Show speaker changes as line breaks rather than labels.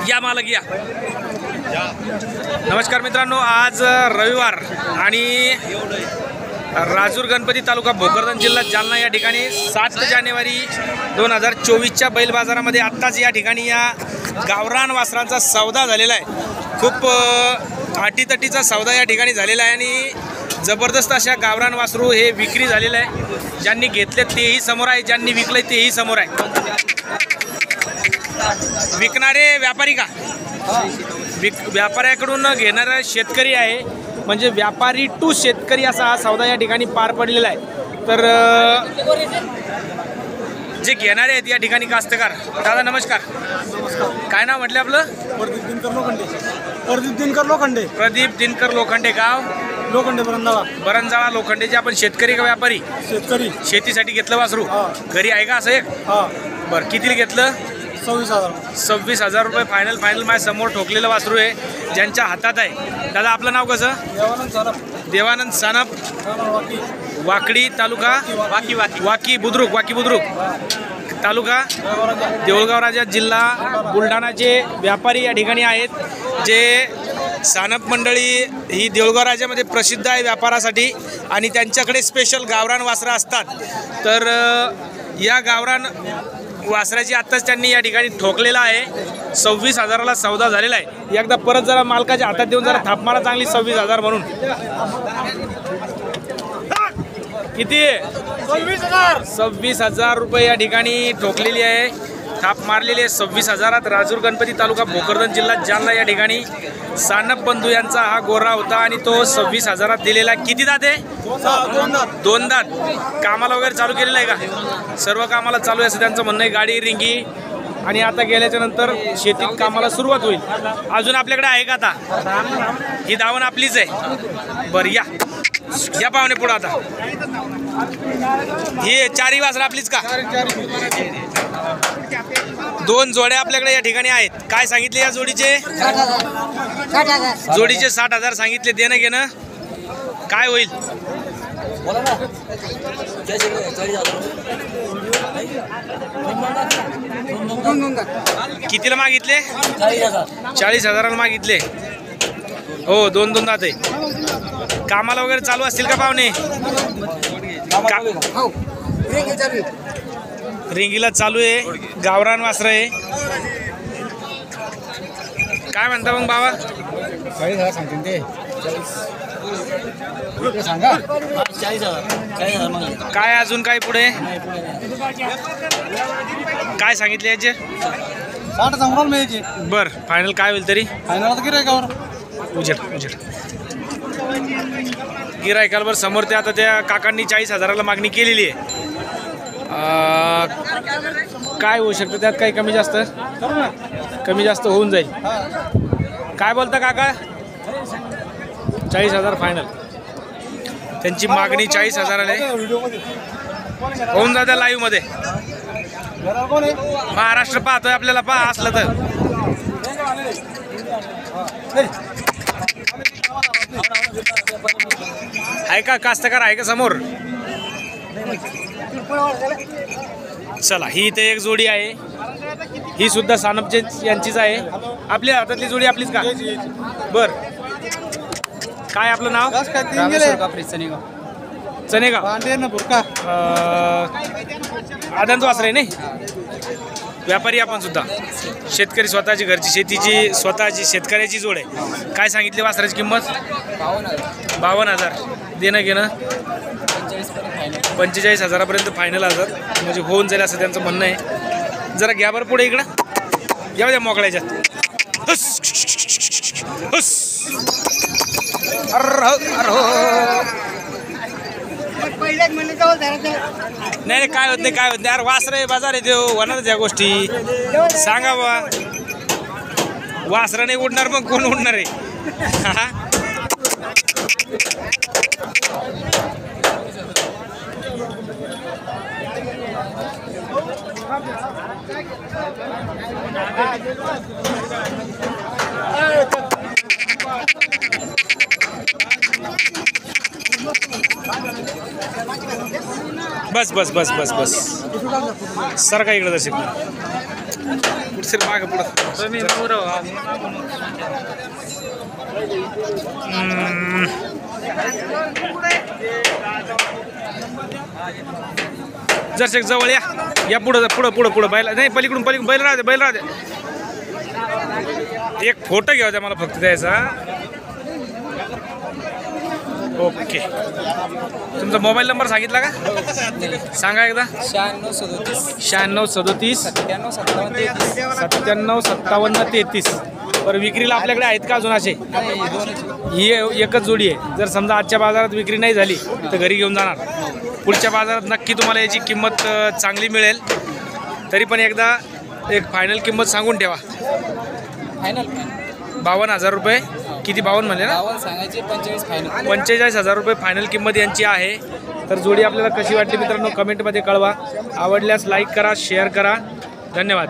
या मालक या। नमस्कार मित्रांनो, आज रविवार आणि राजूर गणपती तालुका भोकरदन जिल्हा जालना या ठिकाणी 7 जानेवारी 2024च्या बैल बाजारामध्ये आत्ताच या ठिकाणी या गावरान वासरांचा सौदा झालेला आहे। खूप अटीतटीचा सौदा या ठिकाणी झालेला आहे आणि जबरदस्त अशा गावरान वासरू हे विक्री झालेलं आहे। ज्यांनी घेतले तेही समोर आहे, ज्यांनी विकले तेही समोर आहे। विकणारे व्यापारी का व्यापाऱ्याकडून घेणारा शेतकरी आहे, म्हणजे व्यापारी टू शेतकरी असा हा सौदा या ठिकाणी पार पडलेला आहे। तर जे घेणारे आहेत या ठिकाणी कास्तकार। दादा नमस्कार, काय नाव म्हटलं आपलं?
प्रदीप दिनकर लोखंडे।
प्रदीप दिनकर लोखंडे, गाव
लोखंडे
बरंजाळा लोखंडेचे आपण शेतकरी का व्यापारी?
शेतकरी।
शेतीसाठी घेतलं वासरू? घरी आहे का असं एक? बरं, कितीला घेतलं? 26,000 रुपये फायनल माझ्या समोर ठोकलेलं वासरू आहे, ज्यांच्या हातात आहे। दादा आपलं नाव कसं? देवानंद सानप, वाकडी, तालुका वाकी बुद्रुक तालुका देऊळगाव राजा, जिल्हा बुलढाणाचे व्यापारी या ठिकाणी आहेत। जे सानप मंडळी ही देऊळगाव राजामध्ये प्रसिद्ध आहे व्यापारासाठी आणि त्यांच्याकडे स्पेशल गावरान वासरं असतात। तर या गावरान वासराची आत्ताच त्यांनी या ठिकाणी ठोकलेला आहे। 26,000ला सौदा झालेला आहे। एकदा परत जरा मालकाच्या हातात देऊन जरा थाप मारा चांगली 26,000 म्हणून। किती? 26,000 रुपये या ठिकाणी ठोकलेली आहे, थाप मारलेली आहे 26,000त। राजूर गणपती तालुका भोकरदन जिल्हा जालना या ठिकाणी सानप बंधू यांचा हा गोरा होता आणि तो 26,000त दिलेला। किती दात आहे? 2 दात। कामाला वगैरे चालू केलेलं आहे का? सर्व कामाला चालू आहे असं त्यांचं म्हणणं आहे। गाडी रिंगी आणि आता गेल्याच्या नंतर शेतीत कामाला सुरुवात होईल। अजून आपल्याकडे आहे का आता? ही दावण आपलीच आहे। बरं, या पाहुणे पुढं। आता ही 4ही वासरं आपलीच का? 2 जोड्या आपल्याकडे या ठिकाणी आहेत। काय सांगितले या जोडीचे? 60,000 सांगितले। देणं घेणं काय होईल? कितीला मागितले? 40,000ला मागितले। हो, 2 दात आहे। कामाला वगैरे चालू असतील का पाहुणे? रिंगीला चालू आहे, गावरान वासर आहे। काय म्हणता मग बाबा?
40,000 सांगते ते।
काय अजून काय पुढे? काय सांगितले याचे?
60 सांगून मिळायचे।
बर, फायनल काय होईल तरी?
फायनल आता गिरायकावर
उजेड गिरायकावर समोर ते आता त्या काकांनी 40,000ला मागणी केलेली आहे। काय होऊ शकतं त्यात? काही कमी जास्त होऊन जाईल। काय बोलता काका? 40,000 फायनल, त्यांची मागणी 40,000 आहे। होऊन जाते लाईव्ह मध्ये। महाराष्ट्र पाहतोय आपल्याला, पहा असलं तर। आहे का कास्तकार? आहे का समोर? चला, ही इथे एक जोडी आहे, ही सुद्धा सानप यांचीच आहे। आपल्या हातातली जोडी आपलीच का? बर, काय आपलं नाव? चनेगाव आदंत वासरे नाही? व्यापारी आपण सुद्धा शेतकरी, स्वतःची घरची शेतीची स्वतःची शेतकऱ्याची जोड आहे। काय सांगितली वासराची किंमत? 52,000। देणं घेणं 45,000पर्यंत फायनल म्हणजे होऊन जाईल असं त्यांचं म्हणणं आहे। जरा घ्या बरं पुढे, इकडं या द्या मोकळ्याच्या। नाही, काय होत नाही यार, वासर आहे, बाजार आहे, देव होणारच या गोष्टी। सांगा बा, वासरा नाही उडणार मग कोण उडणार आहे? बस बस बस बस बस सर का इकडे दर्शक पुढचे माग पुढं जर जवळ या पुढं पुढं पुढं पुढं बैल नाही पलीकडून पलीकडून बैल राहते एक फोटो घ्या होत्या मला फक्त द्यायचा. ओके तुमचा मोबाईल नंबर सांगितला का सांगा एकदा. 9637 975733. बरं विक्रीला आपल्याकडे आहेत का अजून असे. ही एकच जोडी आहे. जर समजा आजच्या बाजारात विक्री नाही झाली तर घरी घेऊन जाणार. पुढच्या बाजारात नक्की तुम्हाला याची किंमत चांगली मिळेल. तरी पण एकदा एक फायनल किंमत सांगून ठेवा.
फायनल
52,000 रुपये. किती 52 म्हणले ना. 45,000 रुपये फायनल किंमत यांची आहे. तर जोडी आपल्याला कशी वाटली मित्रांनो कमेंटमध्ये कळवा. आवडल्यास लाईक करा शेअर करा. धन्यवाद.